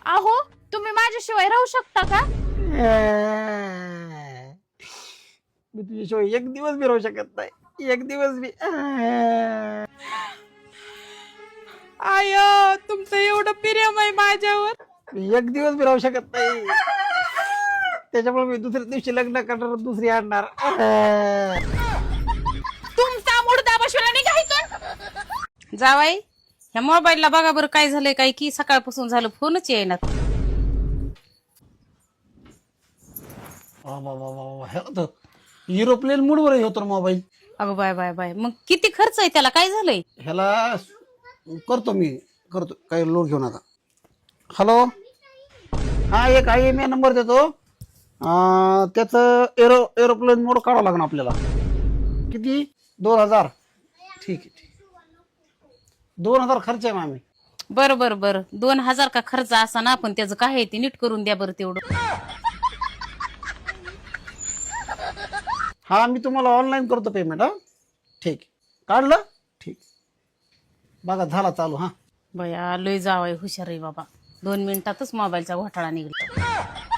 अहो तुम्ही माझ्याशिवाय राहू शकता का? मी तुझ्याशिवाय एक दिवस बी राहू शकत नाही, एक दिवस बी. आय तुमचं एवढं प्रेम आहे माझ्यावर. मी एक दिवस बी राहू शकत नाही, त्याच्यामुळे मी दुसऱ्या दिवशी लग्न करणार, दुसरी आणणार. तुमचा मुडदा बसवला निघायचं. जावाई ह्या मोबाईलला बघा बरं काय झालंय, काय की सकाळपासून झालं फोनच येईना. एरोप्लेन मूडवर होतो मोबाईल. अगं बाय बाय बाय, मग किती खर्च आहे त्याला, काय झालंय? ह्याला करतो काही लोड घेऊ नका. हॅलो, हा एक IMEI नंबर देतो, त्याचं एरोप्लेन मोड काढावं लागणार आपल्याला. किती? 2000. ठीक आहे, 2000 खर्च आहे मामी. बरं बरं बरं, 2000 का खर्च असा ना, पण त्याचं काय आहे ते नीट करून द्या बरं तेवढं. हा मी तुम्हाला ऑनलाईन करतो पेमेंट. हा ठीक आहे, काढलं? ठीक, बघा झाला चालू. हा बया लय जावाई हुशार आहे बाबा, 2 मिनिटातच मोबाईलचा घोटाळा निघला.